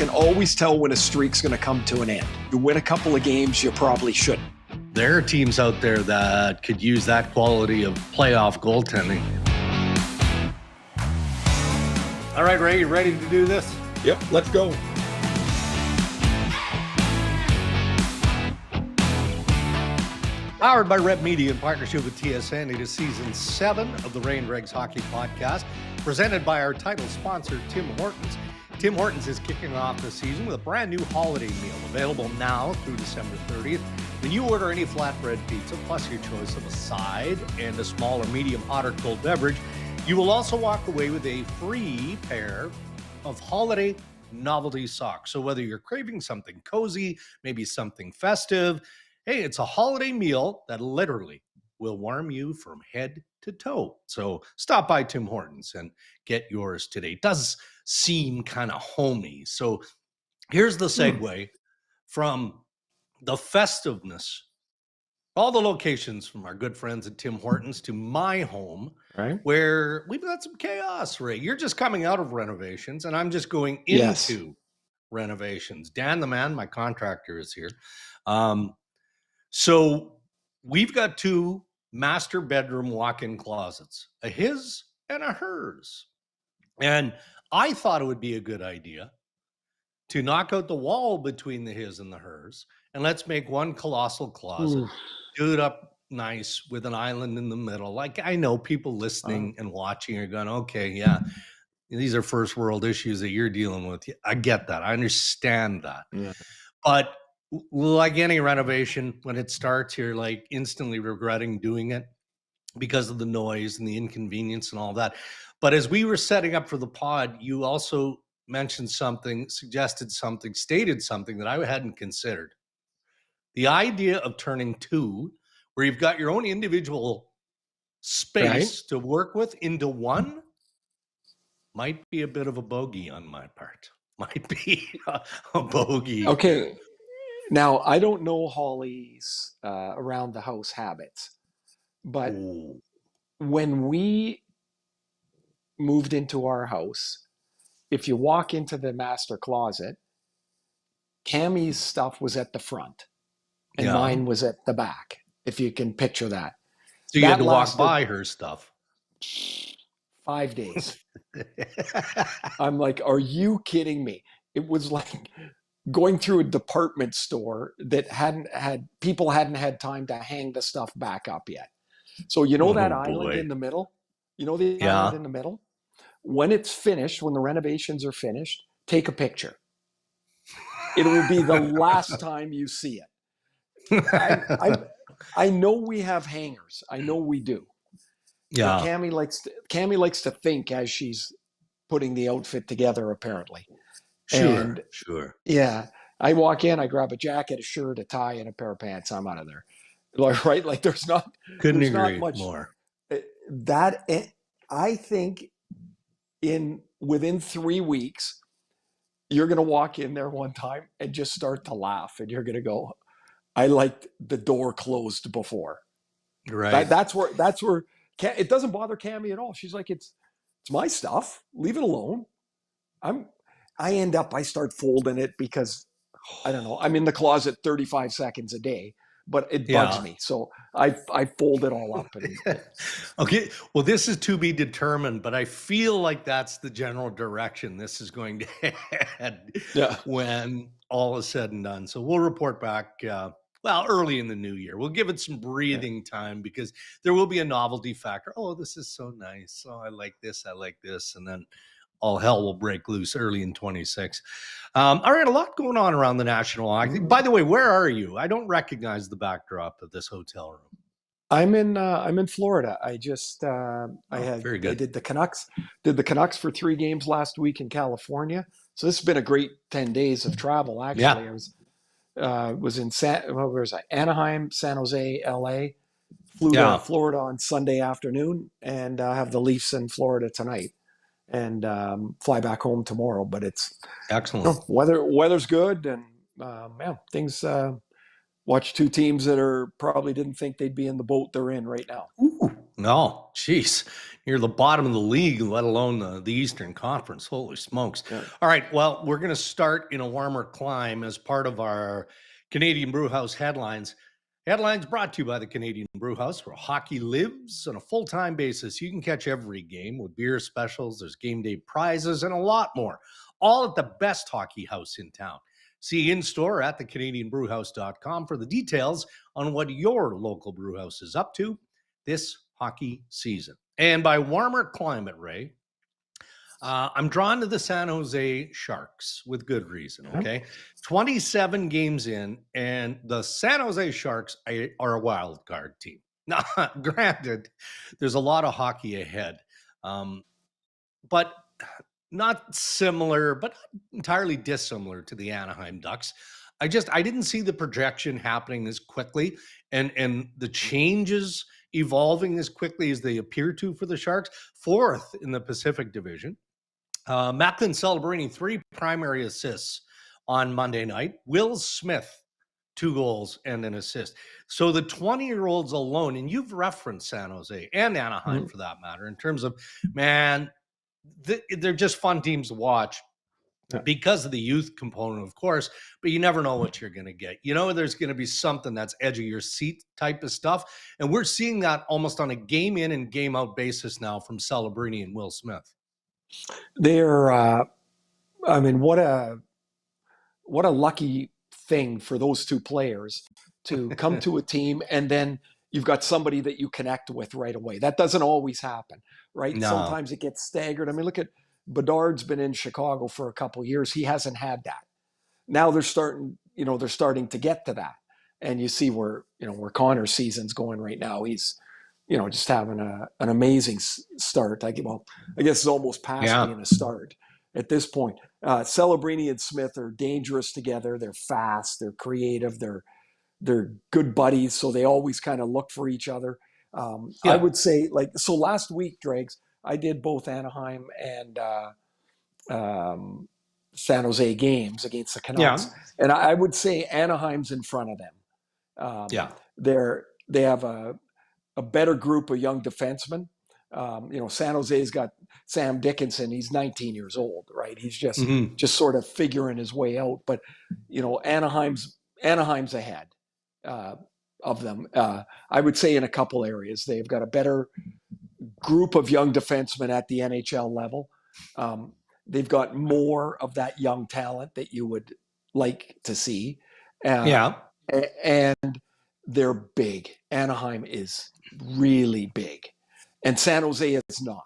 can always tell when a streak's going to come to an end. You win a couple of games, you probably shouldn't. There are teams out there that could use that quality of playoff goaltending. All right, Ray, you ready to do this? Yep, let's go. Powered by Red Media in partnership with TSN, it is season 7 of the Ray and Regs Hockey Podcast, presented by our title sponsor, Tim Hortons. Tim Hortons is kicking off the season with a brand new holiday meal available now through December 30th. When you order any flatbread pizza, plus your choice of a side and a small or medium hot or cold beverage, you will also walk away with a free pair of holiday novelty socks. So whether you're craving something cozy, maybe something festive, hey, it's a holiday meal that literally will warm you from head to toe. So stop by Tim Hortons and get yours today. It does seem kind of homey. So here's the segue from the festiveness, all the locations from our good friends at Tim Hortons to my home, right, where we've got some chaos, Ray. You're just coming out of renovations, and I'm just going into renovations. Dan, the man, my contractor, is here. So we've got 2 master bedroom walk-in closets, a his and a hers. And I thought it would be a good idea to knock out the wall between the his and the hers, and let's make one colossal closet, do it up nice with an island in the middle. Like, I know people listening and watching are going, okay, yeah, these are first world issues that you're dealing with. I get that. I understand that. Yeah. But like any renovation, when it starts, you're like instantly regretting doing it because of the noise and the inconvenience and all that. But as we were setting up for the pod, you also mentioned something, suggested something, stated something that I hadn't considered. The idea of turning 2, where you've got your own individual space to work with, into one might be a bit of a bogey on my part. Might be a bogey. Okay. Now, I don't know Holly's around the house habits, but when we moved into our house, if you walk into the master closet, Cammie's stuff was at the front and mine was at the back, if you can picture that. So you had to walk by her stuff. 5 days. I'm like, are you kidding me? It was like going through a department store that hadn't had time to hang the stuff back up yet. So you know that island in the middle? You know the island in the middle? When it's finished, when the renovations are finished, take a picture. It will be the last time you see it. I know we have hangers. I know we do. Yeah. But Cammie likes to think as she's putting the outfit together, apparently. Sure. Yeah. I walk in, I grab a jacket, a shirt, a tie, and a pair of pants. I'm out of there. Right? Like there's not much more. That I think within 3 weeks, you're going to walk in there one time and just start to laugh, and you're going to go, I liked the door closed before. Right. That's where it doesn't bother Cammie at all. She's like, it's my stuff. Leave it alone. I start folding it because I don't know. I'm in the closet 35 seconds a day, but it bugs me. So I fold it all up. Okay. Well, this is to be determined, but I feel like that's the general direction this is going to head when all is said and done. So we'll report back, early in the new year. We'll give it some breathing time because there will be a novelty factor. Oh, this is so nice. Oh, I like this. And then all hell will break loose early in 26. All right, a lot going on around the National Hockey. By the way, where are you? I don't recognize the backdrop of this hotel room. I'm in Florida. I just very good. I did the Canucks for 3 games last week in California. So this has been a great 10 days of travel. Actually, I was in Anaheim, San Jose, LA. Flew to Florida on Sunday afternoon, and have the Leafs in Florida tonight. And fly back home tomorrow. But it's excellent. Weather's good, and things. Watch 2 teams that probably didn't think they'd be in the boat they're in right now. Ooh, No, geez, you're the bottom of the league, let alone the Eastern Conference. Holy smokes. Yeah. All right, well, we're going to start in a warmer climb as part of our Canadian Brewhouse headlines. Headlines brought to you by the Canadian Brewhouse, where hockey lives on a full-time basis. You can catch every game with beer specials, there's game day prizes, and a lot more, all at the best hockey house in town. See in-store at thecanadianbrewhouse.com for the details on what your local brewhouse is up to this hockey season. And by warmer climate, Ray, I'm drawn to the San Jose Sharks with good reason, okay? 27 games in, and the San Jose Sharks are a wild card team. Now, granted, there's a lot of hockey ahead, but not similar, but not entirely dissimilar to the Anaheim Ducks. I didn't see the projection happening as quickly and the changes evolving as quickly as they appear to for the Sharks. Fourth in the Pacific Division. Macklin Celebrini, 3 primary assists on Monday night. Will Smith, 2 goals and an assist. So the 20-year-olds alone, and you've referenced San Jose and Anaheim for that matter, in terms of, man, they're just fun teams to watch. Because of the youth component, of course, but you never know what you're going to get. You know, there's going to be something that's edge of your seat type of stuff. And we're seeing that almost on a game in and game out basis now from Celebrini and Will Smith. They're, I mean, what a lucky thing for those 2 players to come to a team, and then you've got somebody that you connect with right away. That doesn't always happen, right? No. Sometimes it gets staggered. I mean, look at Bedard's been in Chicago for a couple of years. He hasn't had that. Now they're starting to get to that. And you see where Connor's season's going right now. He's, just having an amazing start. I guess it's almost past being a start at this point. Celebrini and Smith are dangerous together. They're fast. They're creative. They're good buddies. So they always kind of look for each other. I would say, so last week, Dregs, I did both Anaheim and San Jose games against the Canucks. And I would say Anaheim's in front of them. They have a better group of young defensemen. San Jose's got Sam Dickinson. He's 19 years old, right? He's just sort of figuring his way out. But Anaheim's ahead of them. I would say in a couple areas they've got a better group of young defensemen at the NHL level. They've got more of that young talent that you would like to see. And they're big. Anaheim is really big, and San Jose is not.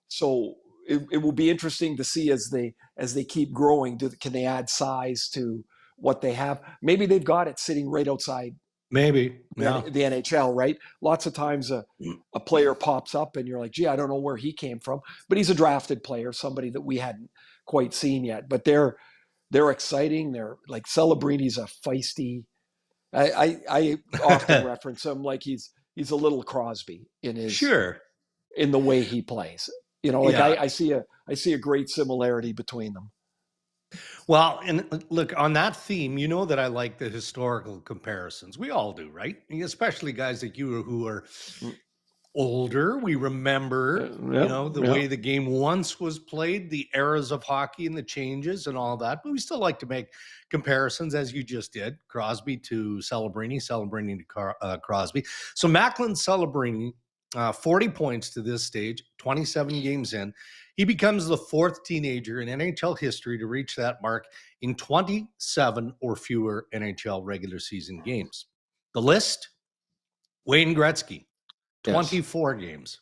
So it will be interesting to see as they keep growing. Can they add size to what they have? Maybe they've got it sitting right outside. Maybe the NHL, right? Lots of times a player pops up and you're like, gee, I don't know where he came from, but he's a drafted player, somebody that we hadn't quite seen yet. But they're exciting. They're like Celebrini's a feisty. I often reference him like he's a little Crosby in his in the way he plays. I see a great similarity between them. Well, and look, on that theme, you know that I like the historical comparisons. We all do, right? Especially guys like you who are older. We remember, the way the game once was played, the eras of hockey and the changes and all that. But we still like to make comparisons, as you just did. Crosby to Celebrini, Celebrini to Crosby. So Macklin Celebrini, 40 points to this stage, 27 games in. He becomes the 4th teenager in NHL history to reach that mark in 27 or fewer NHL regular season games. The list: Wayne Gretzky, 24 games.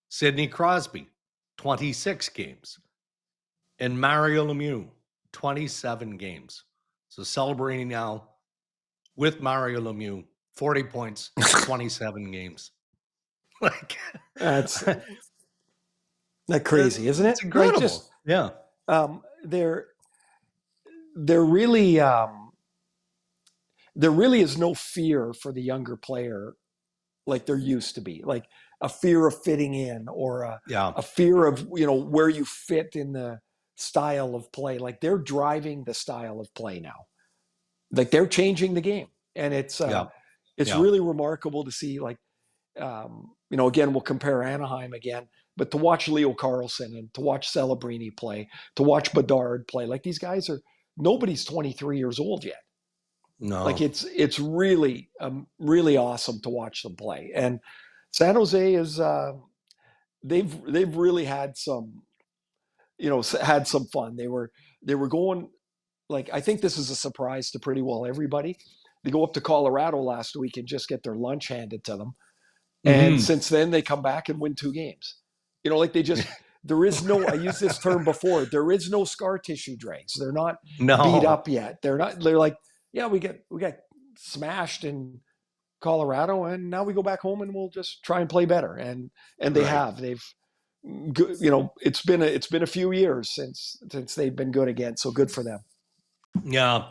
Sidney Crosby, 26 games. And Mario Lemieux, 27 games. So celebrating now with Mario Lemieux, 40 points, 27 games. That's that crazy, isn't it? It's incredible. There really is no fear for the younger player like there used to be, like a fear of fitting in or a fear of where you fit in the style of play. Like they're driving the style of play now. Like they're changing the game, and it's really remarkable to see. Like Again, we'll compare Anaheim again, but to watch Leo Carlsson and to watch Celebrini play, to watch Bedard play, like these guys nobody's 23 years old yet. No. Like it's really, really awesome to watch them play. And San Jose is, they've really had some, had some fun. They were going, like, I think this is a surprise to pretty well everybody. They go up to Colorado last week and just get their lunch handed to them. And since then, they come back and win 2 games. Like there is no, I used this term before, there is no scar tissue dregs. They're not beat up yet. They're like, yeah, we got smashed in Colorado and now we go back home and we'll just try and play better. And they have. They've, it's been a few years since they've been good again. So good for them. Yeah.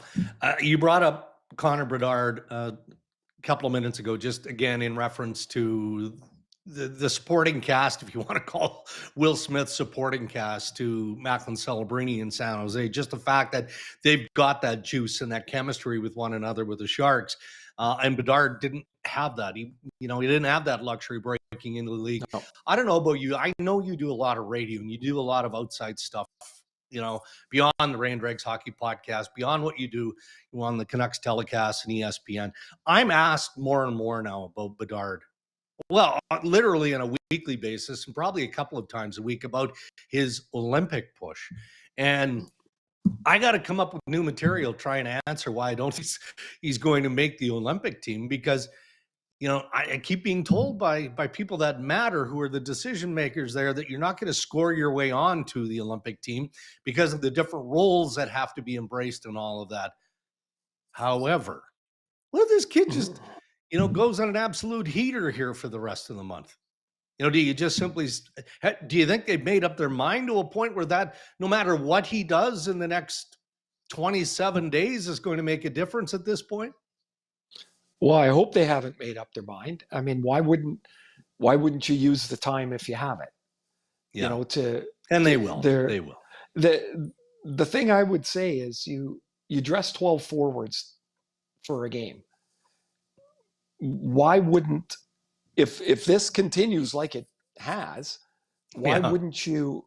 You brought up Connor Bedard a couple of minutes ago, just again in reference to the supporting cast, if you want to call Will Smith's supporting cast to Macklin Celebrini in San Jose. Just the fact that they've got that juice and that chemistry with one another with the Sharks. And Bedard didn't have that. He didn't have that luxury breaking into the league. No. I don't know about you. I know you do a lot of radio and you do a lot of outside stuff, beyond the Rain Dregs Hockey Podcast, beyond what you do on the Canucks telecast and ESPN. I'm asked more and more now about Bedard. Well, literally on a weekly basis and probably a couple of times a week about his Olympic push. And I got to come up with new material trying to answer why I don't think he's going to make the Olympic team because, I keep being told by people that matter who are the decision makers there that you're not going to score your way on to the Olympic team because of the different roles that have to be embraced and all of that. However, what if this kid just, goes on an absolute heater here for the rest of the month? Do you just simply, do you think they've made up their mind to a point where that no matter what he does in the next 27 days is going to make a difference at this point? Well, I hope they haven't made up their mind. I mean, why wouldn't you use the time if you have it? Yeah. They will. The thing I would say is you dress 12 forwards for a game. Why wouldn't, if this continues like it has, why wouldn't you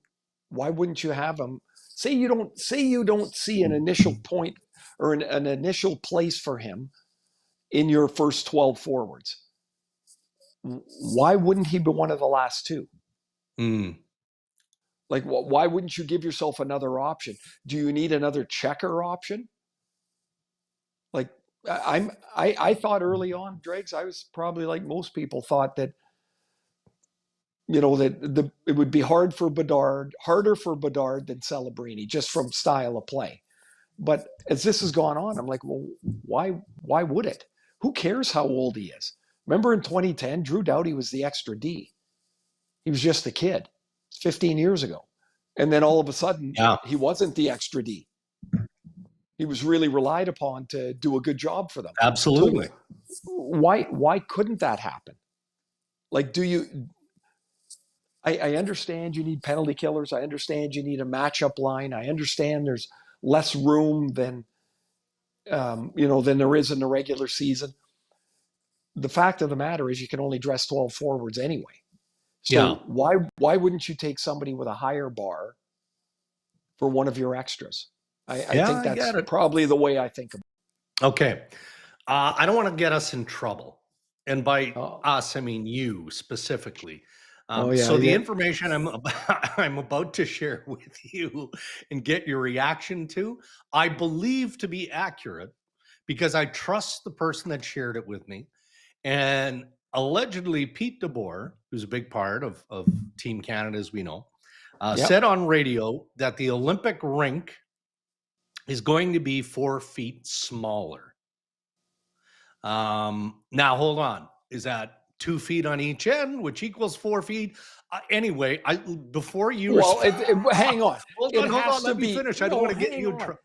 have them say you don't see an initial point or an initial place for him in your first 12 forwards? Why wouldn't he be one of the last 2? Like, why wouldn't you give yourself another option? Do you need another checker option? Like, I thought early on, Dregs, I was probably like most people thought that, that it would be harder for Bedard than Celebrini, just from style of play. But as this has gone on, I'm like, well, why would it? Who cares how old he is? Remember in 2010, Drew Doughty was the extra D. He was just a kid 15 years ago. And then all of a sudden, he wasn't the extra D. He was really relied upon to do a good job for them. Absolutely. So why couldn't that happen? Like, I understand you need penalty killers. I understand you need a matchup line. I understand there's less room than there is in the regular season. The fact of the matter is you can only dress 12 forwards anyway. So why wouldn't you take somebody with a higher bar for one of your extras? I think that's probably the way I think of it. Okay. I don't want to get us in trouble. And by us, I mean you specifically. So the information I'm about to share with you and get your reaction to, I believe to be accurate because I trust the person that shared it with me. And allegedly, Pete DeBoer, who's a big part of Team Canada, as we know, said on radio that the Olympic rink is going to be 4 feet smaller. Now, hold on. Is that 2 feet on each end, which equals 4 feet? Anyway, before you... Well, hang on. Hold on. Let me finish. I don't want to get you in trouble.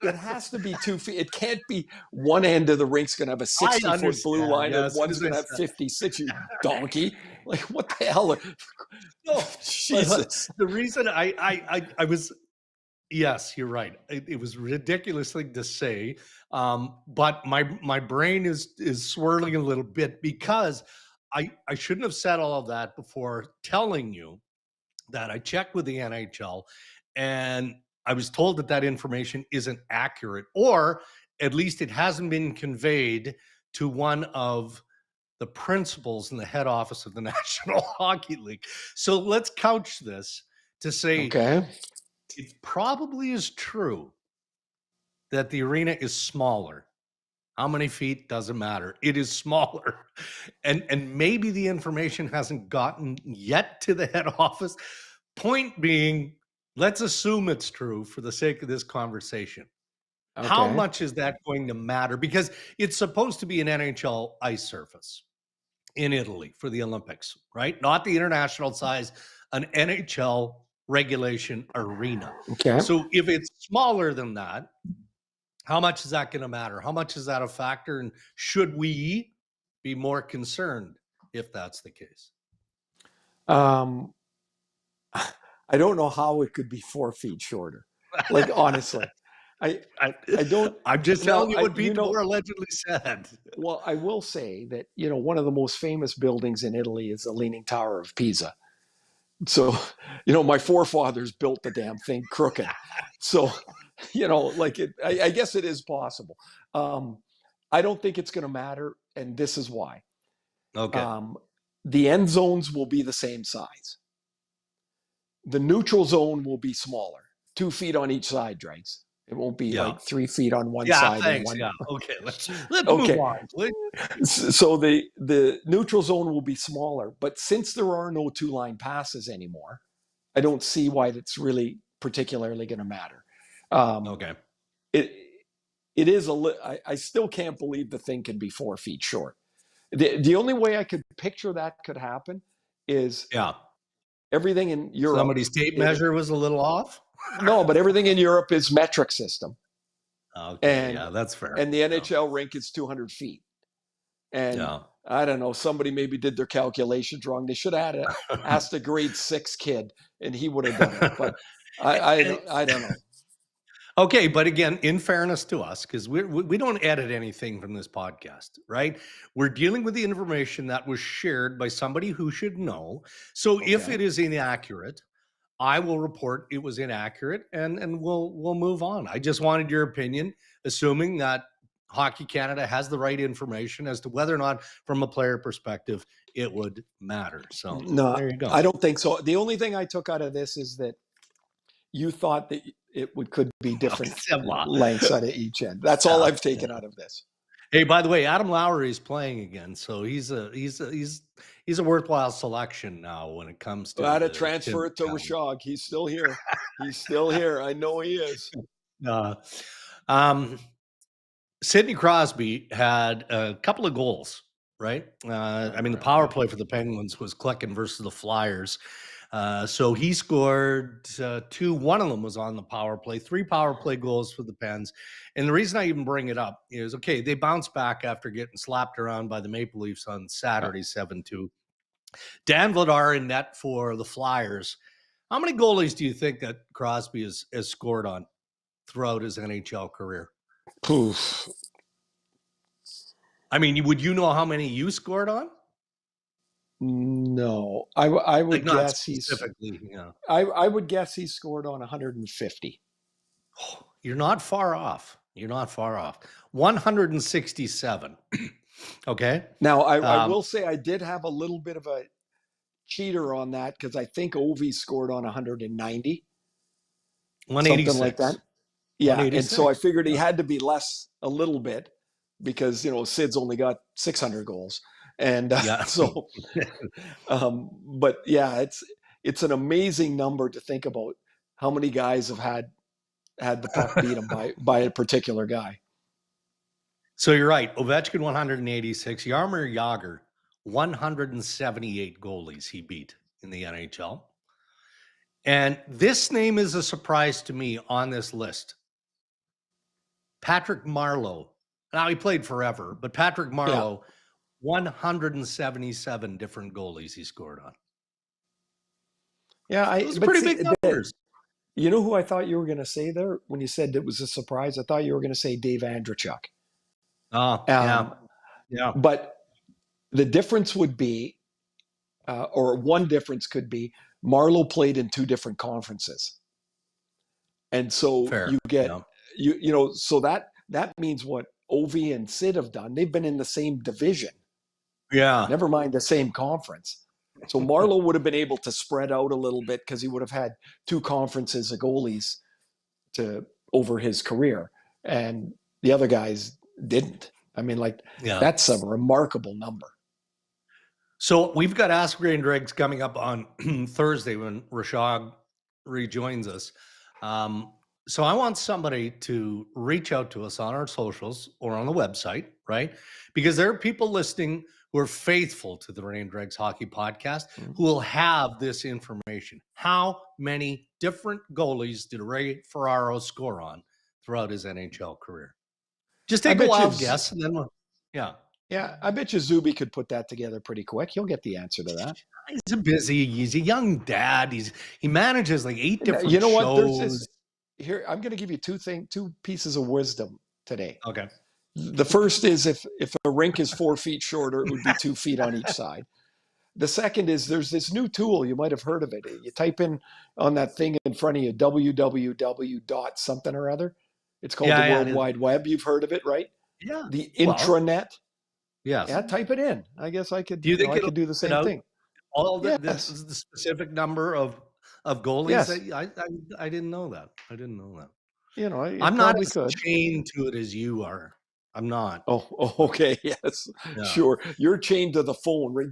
It has to be 2 feet. It can't be one end of the rink's going to have a 60-foot blue line and one's going to have 56. You donkey! Like, what the hell? No, Jesus. The reason I was, yes, you're right. It was a ridiculous thing to say, but my brain is swirling a little bit because I shouldn't have said all of that before telling you that I checked with the NHL, and I was told that that information isn't accurate, or at least it hasn't been conveyed to one of the principals in the head office of the National Hockey League. So let's couch this to say Okay. it probably is true that the arena is smaller. How many feet doesn't matter. It is smaller. And maybe the information hasn't gotten yet to the head office. Point being, let's assume it's true for the sake of this conversation. Okay. How much is that going to matter? Because it's supposed to be an NHL ice surface in Italy for the Olympics, right? Not the international size, an NHL regulation arena. Okay. So if it's smaller than that, how much is that going to matter? How much is that a factor? And should we be more concerned if that's the case? I don't know how it could be 4 feet shorter. Like, honestly, I don't. I'm just Now, telling you what you people know, were allegedly said. well, I will say that, one of the most famous buildings in Italy is the Leaning Tower of Pisa. So, my forefathers built the damn thing crooked. So, like I guess it is possible. I don't think it's going to matter, and this is why. Okay. The end zones will be the same size. The neutral zone will be smaller, 2 feet on each side, Dregs. It won't be like 3 feet on one side. Thanks. And one. Yeah. Okay. Let's Okay. move on, please. So the neutral zone will be smaller, but since there are no 2-line passes anymore, I don't see why that's really particularly going to matter. Okay. It is I still can't believe the thing can be 4 feet short. The only way I could picture that could happen is everything in Europe. Somebody's tape measure was a little off. No, but everything in Europe is metric system. Okay, that's fair. And the NHL rink is 200 feet. And I don't know, somebody maybe did their calculations wrong. They should have asked a grade 6 kid, and he would have done it. But I don't know. Okay, but again, in fairness to us, because we don't edit anything from this podcast, right? We're dealing with the information that was shared by somebody who should know. So if it is inaccurate, I will report it was inaccurate, and we'll move on. I just wanted your opinion, assuming that Hockey Canada has the right information as to whether or not, from a player perspective, it would matter. So no, there you go. I don't think so. The only thing I took out of this is that you thought that it could be different lengths out of each end. That's all I've taken out of this. Hey, by the way, Adam Lowry is playing again, so he's a worthwhile selection now when it comes to. I had to transfer it to Rashog. He's still here. He's still here. I know he is. Sidney Crosby had a couple of goals, right? The power play for the Penguins was clicking versus the Flyers. So he scored 2. One of them was on the power play, 3 power play goals for the Pens. And the reason I even bring it up is, they bounced back after getting slapped around by the Maple Leafs on Saturday, 7-2. Dan Vladar in net for the Flyers. How many goalies do you think that Crosby has scored on throughout his NHL career? Poof. Would you know how many you scored on? No, I would guess I would guess he scored on 150. Oh, you're not far off. 167. Okay. Now I will say I did have a little bit of a cheater on that because I think Ovi scored on 190. 186. Something like that. Yeah, and so I figured he had to be less a little bit because Sid's only got 600 goals. And but yeah, it's an amazing number to think about how many guys have had the puck beat them by a particular guy. So you're right. Ovechkin 186, Jaromir Jagr 178 goalies he beat in the NHL. And this name is a surprise to me on this list. Patrick Marleau. Now he played forever, but Patrick Marleau. 177 different goalies he scored on. Yeah, those are pretty big numbers. You know who I thought you were going to say there when you said it was a surprise? I thought you were going to say Dave Andreychuk. Yeah. But The difference would be, or one difference could be, Marlowe played in two different conferences, and so Fair. you get Yeah. so that means what Ovi and Sid have done. They've been in the same division, Yeah. never mind the same conference. So Marlowe would have been able to spread out a little bit because he would have had two conferences of goalies to over his career, and the other guys didn't. I mean, like, Yeah. that's a remarkable number. So we've got Ask Ray and Dregs coming up on Thursday when Rashad rejoins us. So I want somebody to reach out to us on our socials or on the website, right? Because there are people listening who are faithful to the Ray and Dregs Hockey Podcast who will have this information. How many different goalies did Ray Ferraro score on throughout his NHL career? Just take a wild guess, and then Yeah, I bet you Zuby could put that together pretty quick. He'll get the answer to that. He's a young dad. He manages like 8 different You know what? There's shows. this here. I'm going to give you two pieces of wisdom today. Okay. The first is if a rink is 4 feet shorter, it would be 2 feet on each side. The second is there's this new tool. You might have heard of it. You type in on that thing in front of you, www dot something or other. It's called the World Wide Web. You've heard of it, right? Yeah. The intranet. Yes. Yeah, type it in. I guess I could. Do you think I could do the same thing? All the specific number of goalies? Yes. I didn't know that. I didn't know that. You know, I'm not as chained to it as you are. I'm not. Oh, okay. Yes, yeah. Sure. You're chained to the phone, right?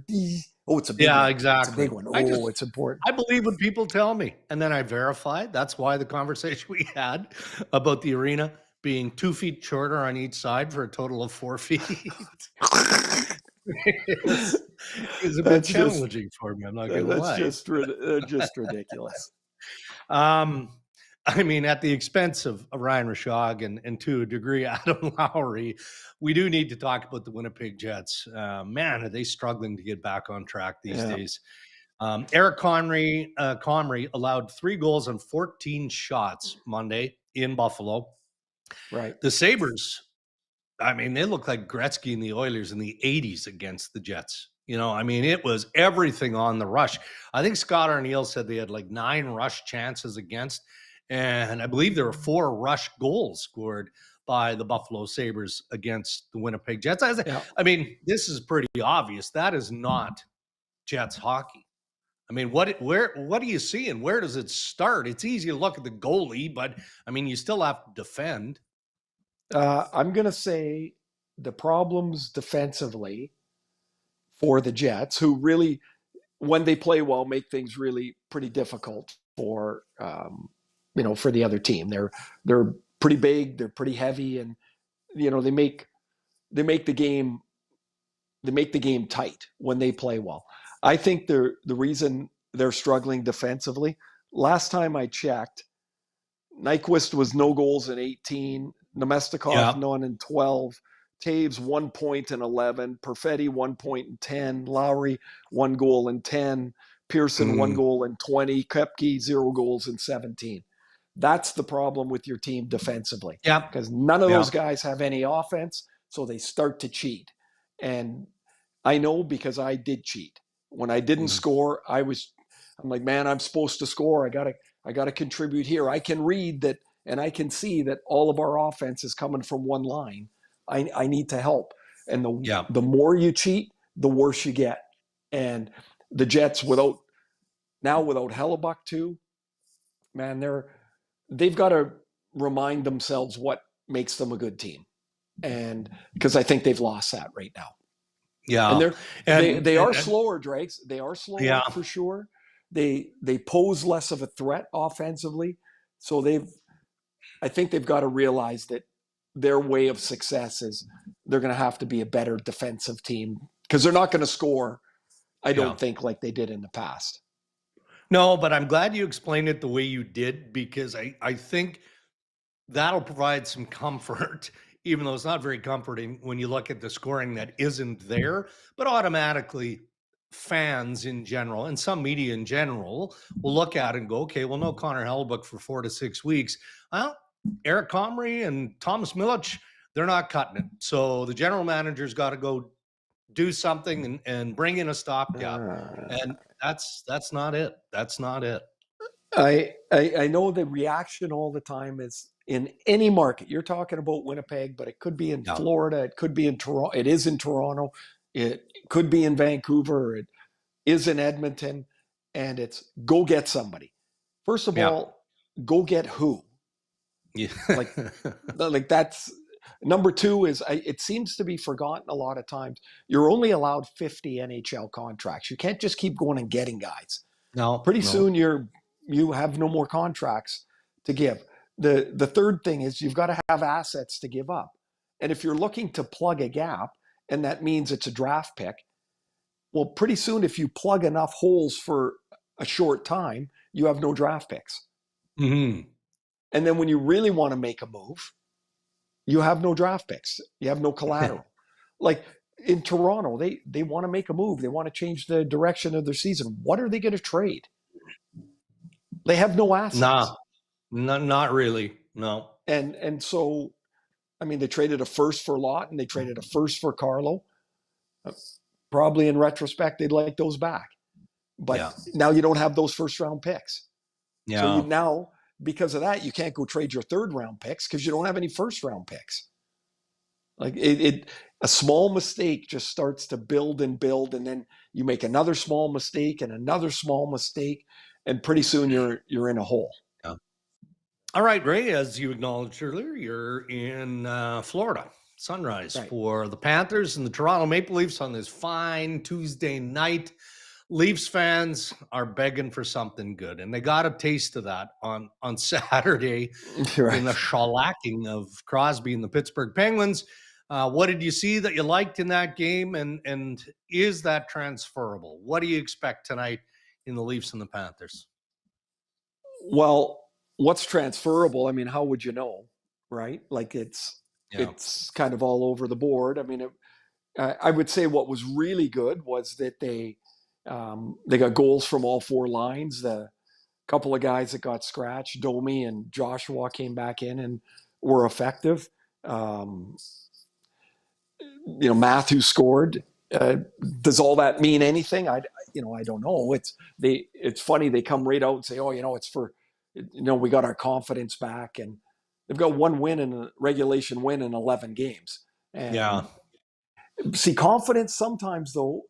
Oh, it's a big one. Exactly. It's a big one. It's important. I believe what people tell me, and then I verified. That's why the conversation we had about the arena being 2 feet shorter on each side for a total of 4 feet. It's a bit challenging for me. I'm not going to lie. That's just ridiculous. I mean, at the expense of Ryan Rishaug and to a degree Adam Lowry, we do need to talk about the Winnipeg Jets. Man, are they struggling to get back on track these days? Eric Comrie allowed 3 goals on 14 shots Monday in Buffalo. Right. The Sabres, I mean, they look like Gretzky and the Oilers in the 80s against the Jets. You know, I mean, it was everything on the rush. I think Scott Arniel said they had like 9 rush chances against, and I believe there were 4 rush goals scored by the Buffalo Sabres against the Winnipeg Jets. I mean, this is pretty obvious. That is not Jets hockey. I mean, what do you see and where does it start? It's easy to look at the goalie, but I mean, you still have to defend. I'm going to say the problems defensively for the Jets, who really, when they play well, make things really pretty difficult for for the other team. They're pretty big, they're pretty heavy, and they make the game tight when they play well. I think the reason they're struggling defensively, last time I checked, Nyquist was no goals in 18, Nemestikov none in 12, Taves 1 point in 11, Perfetti 1 point in 10, Lowry 1 goal in 10, Pearson 1 goal in 20, Koepke 0 goals in 17. That's the problem with your team defensively. Yeah. Because none of those guys have any offense, so they start to cheat. And I know because I did cheat. When I didn't score, I'm like, man, I'm supposed to score. I gotta contribute here. I can read that and I can see that all of our offense is coming from one line. I need to help. And the more you cheat, the worse you get. And the Jets without Hellebuyck too, man, they've got to remind themselves what makes them a good team. And because I think they've lost that right now. Yeah. And they are slower, Drakes. They are slower for sure. They pose less of a threat offensively. So I think they've got to realize that their way of success is they're going to have to be a better defensive team because they're not going to score, I don't think, like they did in the past. No, but I'm glad you explained it the way you did because I think that'll provide some comfort, even though it's not very comforting when you look at the scoring that isn't there. But automatically, fans in general and some media in general will look at it and go, okay, well, no Connor Hellebuyck for 4 to 6 weeks. Well, Eric Comrie and Thomas Milic, they're not cutting it. So the general manager's got to go do something and bring in a stopgap. And that's not it. That's not it. I know the reaction all the time is in any market. You're talking about Winnipeg, but it could be in Florida. It could be in Toronto. It is in Toronto. It could be in Vancouver. It is in Edmonton. And it's go get somebody. First of all, go get who? Yeah. like that's number two is it seems to be forgotten a lot of times. You're only allowed 50 NHL contracts. You can't just keep going and getting guys. Pretty soon you have no more contracts to give. The third thing is you've got to have assets to give up. And if you're looking to plug a gap, and that means it's a draft pick, well, pretty soon if you plug enough holes for a short time, you have no draft picks. Mm-hmm. And then when you really want to make a move, you have no draft picks. You have no collateral. Like in Toronto, they want to make a move. They want to change the direction of their season. What are they going to trade? They have no assets. Not really. No. And so, I mean, they traded a first for Lott and they traded a first for Carlo. Probably in retrospect, they'd like those back. But now you don't have those first round picks. Yeah. So now, because of that, you can't go trade your third round picks because you don't have any first round picks. Like a small mistake just starts to build, and then you make another small mistake and another small mistake, and pretty soon you're in a hole. Yeah. All right, Ray, as you acknowledged earlier, you're in Florida. Sunrise for the Panthers and the Toronto Maple Leafs on this fine Tuesday night. Leafs fans are begging for something good, and they got a taste of that on Saturday in the shellacking of Crosby and the Pittsburgh Penguins. What did you see that you liked in that game, and is that transferable? What do you expect tonight in the Leafs and the Panthers? Well, what's transferable? I mean, how would you know, right? Like it's kind of all over the board. I mean, I would say what was really good was that they got goals from all four lines. The couple of guys that got scratched, Domi and Joshua, came back in and were effective. Matthew scored. Does all that mean anything? I don't know. It's funny. They come right out and say, "Oh, it's for, we got our confidence back," and they've got one win in a regulation win in 11 games. And see, confidence sometimes though,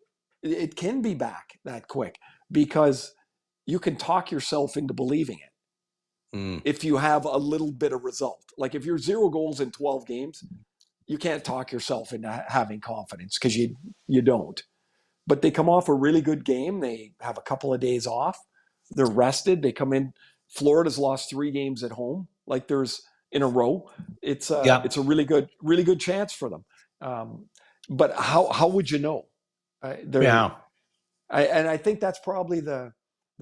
it can be back that quick because you can talk yourself into believing it. If you have a little bit of result, like if you're 0 goals in 12 games, you can't talk yourself into having confidence because you don't. But they come off a really good game. They have a couple of days off. They're rested. They come in. Florida's lost 3 games at home, like there's in a row. It's a really good chance for them. But how would you know? And I think that's probably the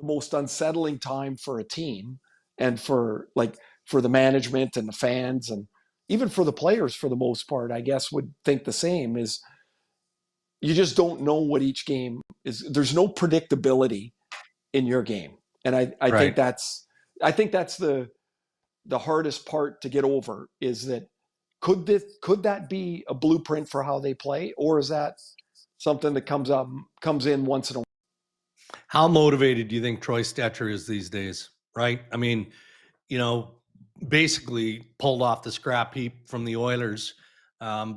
most unsettling time for a team and for the management and the fans and even for the players for the most part, I guess would think the same, is you just don't know what each game is. There's no predictability in your game. And I think that's the hardest part to get over, is that could that be a blueprint for how they play, or is that something that comes in once in a while? How motivated do you think Troy Stecher is these days? Right? I mean, basically pulled off the scrap heap from the Oilers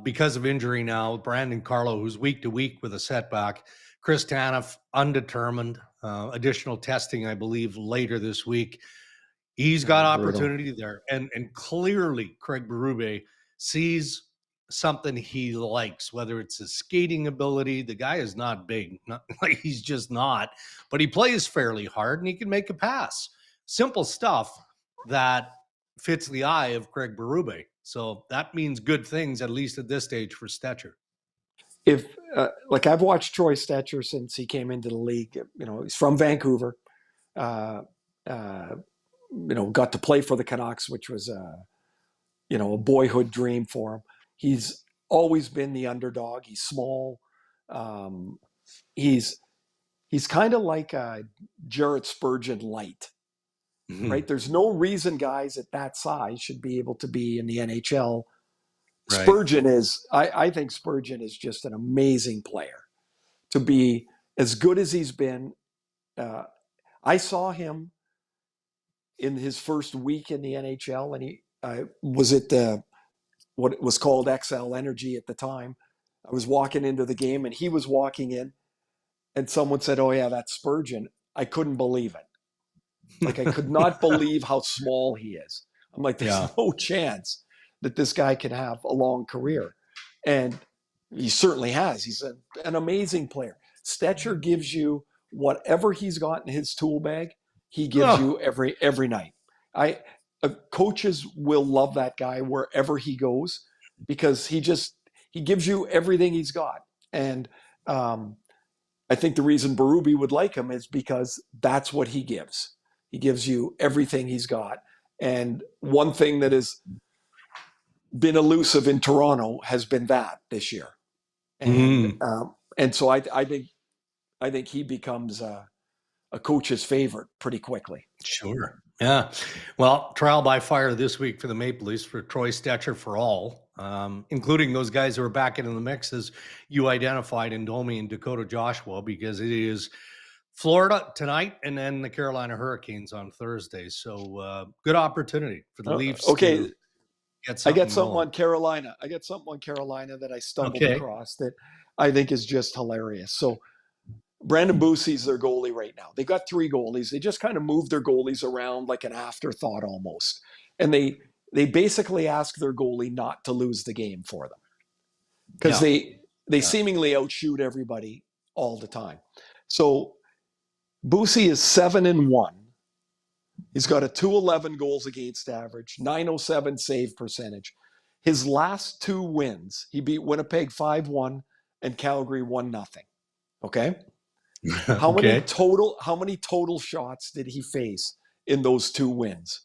because of injury now. Brandon Carlo, who's week to week with a setback. Chris Tanev, undetermined. Additional testing, I believe, later this week. He's got opportunity there. And clearly Craig Berube sees something he likes, whether it's his skating ability. The guy is not big. He's just not. But he plays fairly hard and he can make a pass. Simple stuff that fits the eye of Craig Berube. So that means good things, at least at this stage, for Stecher. If I've watched Troy Stecher since he came into the league. He's from Vancouver. Got to play for the Canucks, which was a boyhood dream for him. He's always been the underdog. He's small. He's kind of like a Jarrett Spurgeon light. Right? There's no reason guys at that size should be able to be in the NHL Right. Spurgeon is, I think Spurgeon is just an amazing player to be as good as he's been. I saw him in his first week in the NHL, and he was at what it was called XL Energy at the time. I was walking into the game, and he was walking in, and someone said, "Oh yeah, that's Spurgeon." I couldn't believe it. Like, I could not believe how small he is. I'm like, there's no chance that this guy can have a long career. And he certainly has. He's an amazing player. Stecher gives you whatever he's got in his tool bag, he gives you every night. Coaches will love that guy wherever he goes, because he gives you everything he's got. And I think the reason Berube would like him is because that's what he gives. He gives you everything he's got. And one thing that has been elusive in Toronto has been that this year. And so I think he becomes a coach's favorite pretty quickly. Sure. Yeah. Well, trial by fire this week for the Maple Leafs for Troy Stecher for all, including those guys who are back into the mix, as you identified, in Domi and Dakota Joshua, because it is Florida tonight and then the Carolina Hurricanes on Thursday. So good opportunity for the Leafs. Okay. To get I got something on Carolina. That I stumbled across that I think is just hilarious. So Brandon Bussi's their goalie right now. They got three goalies. They just kind of moved their goalies around like an afterthought almost. And they basically ask their goalie not to lose the game for them, because they seemingly outshoot everybody all the time. So Bussi is 7-1. He's got a 211 goals against average, 907 save percentage. His last two wins, he beat Winnipeg 5-1 and Calgary 1-0. Okay? How many total shots did he face in those two wins?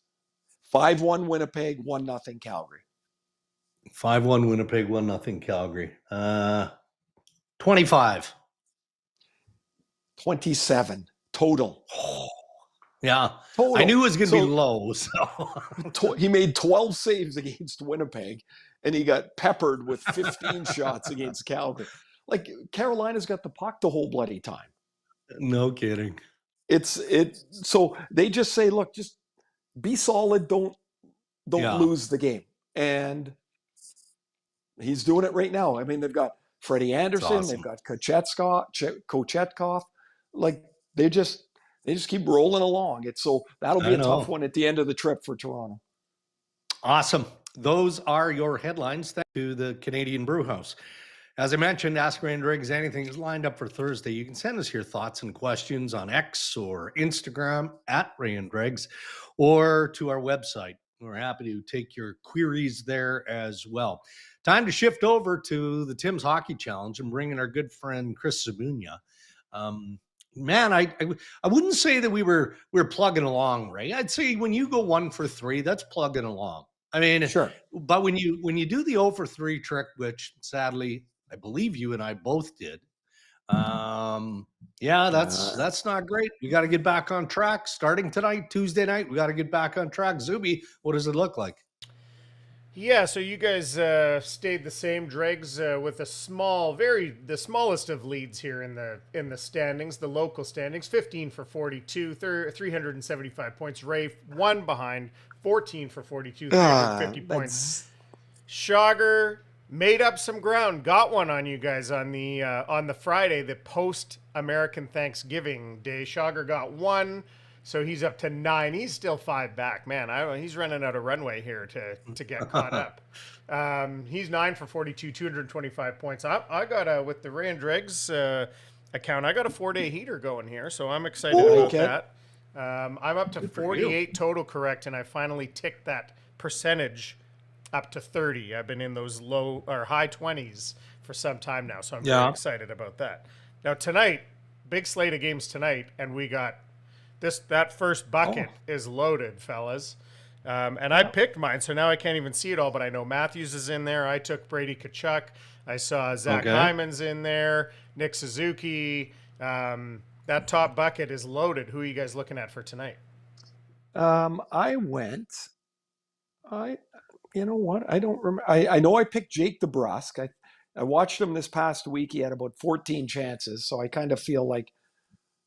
5-1 Winnipeg, 1-0 Calgary. 5-1 Winnipeg, 1-0 Calgary. 25. 27 total. Yeah. Total. I knew it was going to be low. So he made 12 saves against Winnipeg, and he got peppered with 15 shots against Calgary. Like, Carolina's got the puck the whole bloody time. No kidding. So they just say, look, just be solid. Don't lose the game. And he's doing it right now. I mean, they've got Freddie Anderson. Awesome. They've got Kochetkov. Like, they just keep rolling along. That'll be a tough one at the end of the trip for Toronto. Awesome. Those are your headlines. Thank you to the Canadian Brewhouse. As I mentioned, Ask Ray and Riggs, anything is lined up for Thursday. You can send us your thoughts and questions on X or Instagram at Ray and Riggs, or to our website. We're happy to take your queries there as well. Time to shift over to the Tim's Hockey Challenge and bring in our good friend Chris Zabunia. Man, I wouldn't say that we're plugging along, Ray. I'd say when you go 1 for 3, that's plugging along. I mean, sure. But when you do the 0 for 3 trick, which sadly I believe you and I both did, that's not great. We got to get back on track. Starting tonight, Tuesday night, we got to get back on track. Zuby, what does it look like? Yeah, so you guys stayed the same, Dregs, with the smallest of leads here in the standings, the local standings. 15 for 42, 375 points. Ray 1 behind, 14 for 42, 350 points. Schauger made up some ground, got one on you guys on the Friday, the post American Thanksgiving Day. Schauger got 1. So he's up to 9. He's still 5 back. Man, he's running out of runway here to get caught up. He's 9 for 42, 225 points. I got with the Ray and Dregs account, I got a 4-day heater going here, so I'm excited about that. I'm up to 48 total correct, and I finally ticked that percentage up to 30. I've been in those low or high 20s for some time now, so I'm very excited about that. Now tonight, big slate of games tonight, and we got that first bucket is loaded, fellas. And I picked mine, so now I can't even see it all, but I know Matthews is in there. I took Brady Tkachuk. I saw Zach Hyman's in there, Nick Suzuki. That top bucket is loaded. Who are you guys looking at for tonight? You know what? I don't remember. I know I picked Jake DeBrusk. I watched him this past week. He had about 14 chances, so I kind of feel like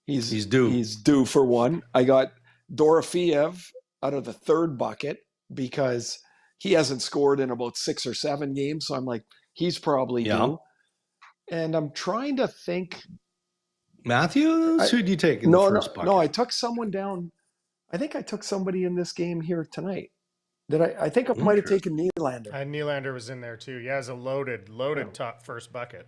He's due. he's due for one. I got Dorofeev out of the third bucket because he hasn't scored in about 6 or 7 games, so I'm like, he's probably due. And I'm trying to think. Matthews? Who'd you take in the first bucket? No, I took someone down. I think I took somebody in this game here tonight. I think I might have taken Nylander. Nylander was in there too. Yeah, as a loaded top first bucket.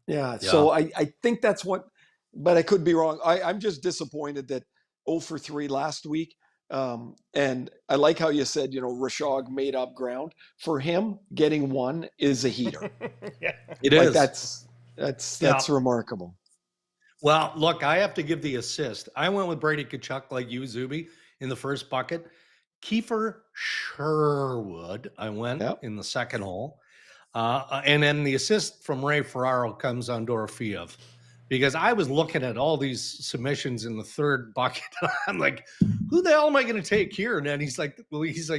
Yeah, so I think that's what, but I could be wrong. I'm just disappointed that 0 for 3 last week. And I like how you said, Rashog made up ground. For him, getting one is a heater. Yeah, it is. That's remarkable. Well, look, I have to give the assist. I went with Brady Tkachuk like you, Zuby, in the first bucket. Kiefer Sherwood, I went in the second hole. And then the assist from Ray Ferraro comes on Dorofeev. Because I was looking at all these submissions in the third bucket. I'm like, who the hell am I going to take here? And then he's like,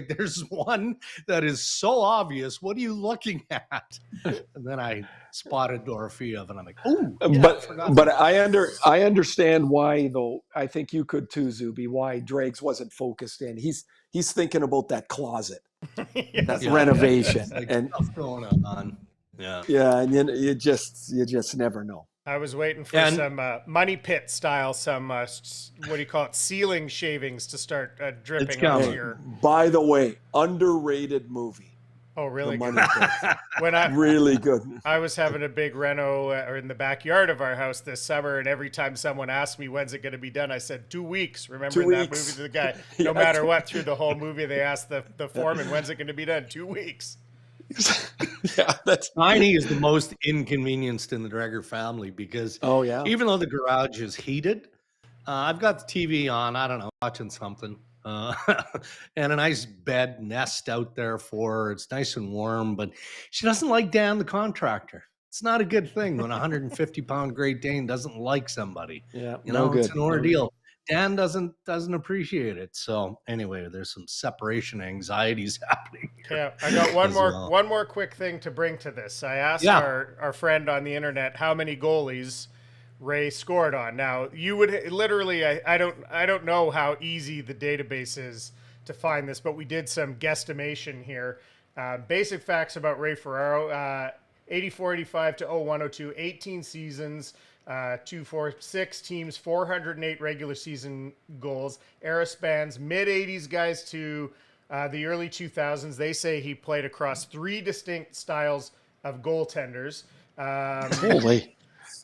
there's one that is so obvious. What are you looking at? And then I spotted Dorofeev, and I'm like, oh, but I understand why, though. I think you could too, Zuby. Why Drags wasn't focused in. He's thinking about that closet, that renovation, and stuff going on. Yeah, and then you just never know. I was waiting for some money pit style, some what do you call it, ceiling shavings to start dripping out here. By the way, underrated movie. Oh, really good. Really good. I was having a big reno in the backyard of our house this summer, and every time someone asked me when's it going to be done, I said 2 weeks. Remember that movie to the guy? No matter what, through the whole movie, they asked the foreman, when's it going to be done? 2 weeks. Yeah, Tiny is the most inconvenienced in the Dreger family because even though the garage is heated, I've got the TV on, I don't know, watching something, and a nice bed nest out there for her. It's nice and warm, but she doesn't like Dan the contractor. It's not a good thing when a 150-pound Great Dane doesn't like somebody. Yeah, it's an ordeal. Dan doesn't appreciate it. So anyway, there's some separation anxieties happening here. Yeah, I got one more quick thing to bring to this. I asked our friend on the internet how many goalies Ray scored on. Now, you would literally, I don't know how easy the database is to find this, but we did some guesstimation here. Basic facts about Ray Ferraro: 84-85 to 01-02, 18 seasons. 246 teams, 408 regular season goals. Era spans mid-80s guys to the early 2000s. They say he played across 3 distinct styles of goaltenders. Holy.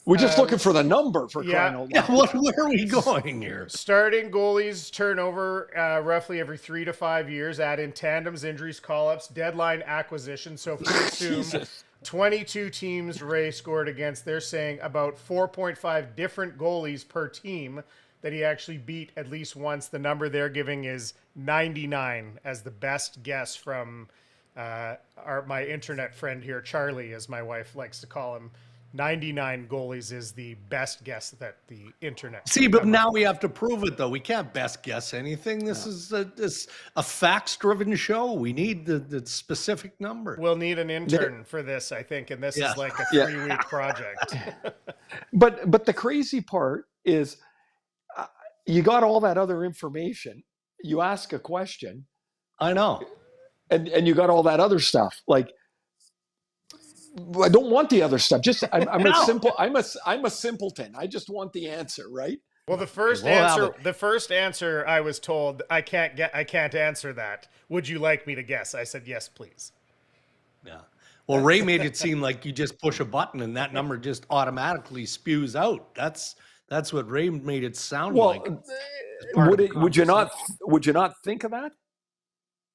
We're just looking for the number for crying out loud. Where are we going here? Starting goalies turn over roughly every 3 to 5 years. Add in tandems, injuries, call-ups, deadline acquisition. So if we assume 22 teams Ray scored against, they're saying about 4.5 different goalies per team that he actually beat at least once. The number they're giving is 99 as the best guess from my internet friend here, Charlie, as my wife likes to call him. 99 goalies is the best guess that the internet. See, but now we have to prove it, though. We can't best guess anything. This is a facts-driven show. We need the specific number. We'll need an intern for this, I think, and this is like a 3-week project. But the crazy part is you got all that other information. You ask a question. I know. And you got all that other stuff. Like, I don't want the other stuff. Just I'm a simpleton. I just want the answer, right? Well, the first answer I was told I can't answer that. Would you like me to guess? I said yes, please. Yeah. Well, Ray made it seem like you just push a button and that number just automatically spews out. That's what Ray made it sound like. Would you not think of that?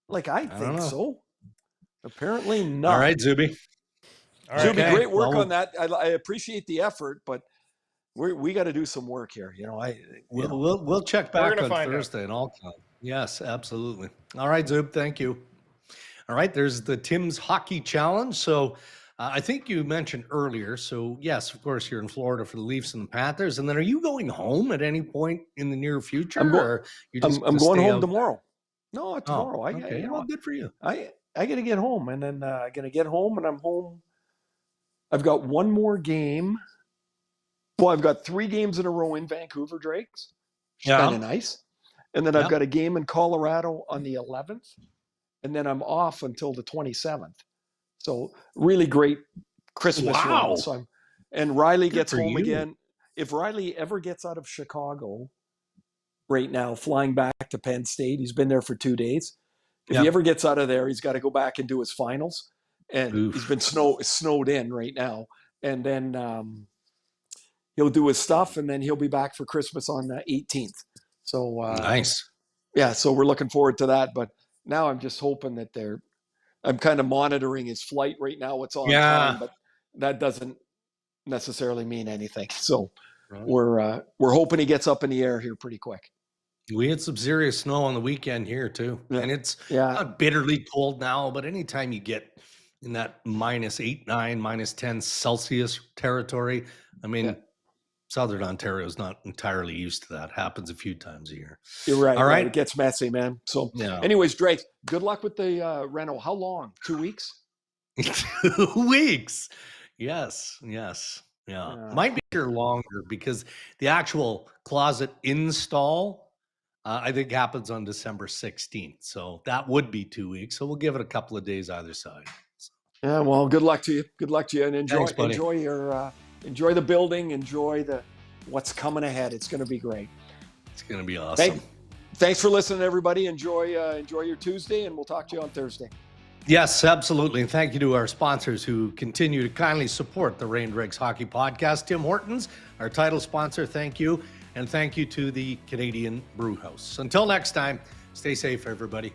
Like I think so. Apparently not. All right, Zuby. Zuby, great work on that. I appreciate the effort, but we got to do some work here. We'll check back on Thursday and all time. Yes, absolutely. All right, Zub, thank you. All right, there's the Tim's Hockey Challenge. So I think you mentioned earlier. So yes, of course, you're in Florida for the Leafs and the Panthers. And then are you going home at any point in the near future? I'm going home tomorrow. No, tomorrow. Okay, well, good for you. I got to get home, and then I'm going to get home, and I'm home. I've got one more game. Well, I've got 3 games in a row in Vancouver, Drakes. Yeah. Kind of nice. And then I've got a game in Colorado on the 11th, and then I'm off until the 27th. So really great Christmas run. So and Riley gets home again. If Riley ever gets out of Chicago right now, flying back to Penn State, he's been there for 2 days. If he ever gets out of there, he's got to go back and do his finals. And he's been snowed in right now. And then he'll do his stuff, and then he'll be back for Christmas on the 18th. So nice. Yeah, so we're looking forward to that. But now I'm just hoping that I'm kind of monitoring his flight right now, what's on time, but that doesn't necessarily mean anything. So we're hoping he gets up in the air here pretty quick. We had some serious snow on the weekend here too. And it's not bitterly cold now, but anytime you get in that -8, -9, -10 Celsius territory, I mean, Southern Ontario is not entirely used to that. Happens a few times a year. You're right. All right. It gets messy, man. So anyways, Drake, good luck with the reno. How long? 2 weeks? 2 weeks. Yes. Might be here longer because the actual closet install, I think, happens on December 16th. So that would be 2 weeks. So we'll give it a couple of days either side. Yeah, well, good luck to you. Good luck to you. And enjoy Thanks, enjoy the building. Enjoy what's coming ahead. It's going to be great. It's going to be awesome. Thanks for listening, everybody. Enjoy your Tuesday, and we'll talk to you on Thursday. Yes, absolutely. And thank you to our sponsors who continue to kindly support the Rain Dregs Hockey Podcast. Tim Hortons, our title sponsor, thank you. And thank you to the Canadian Brew House. Until next time, stay safe, everybody.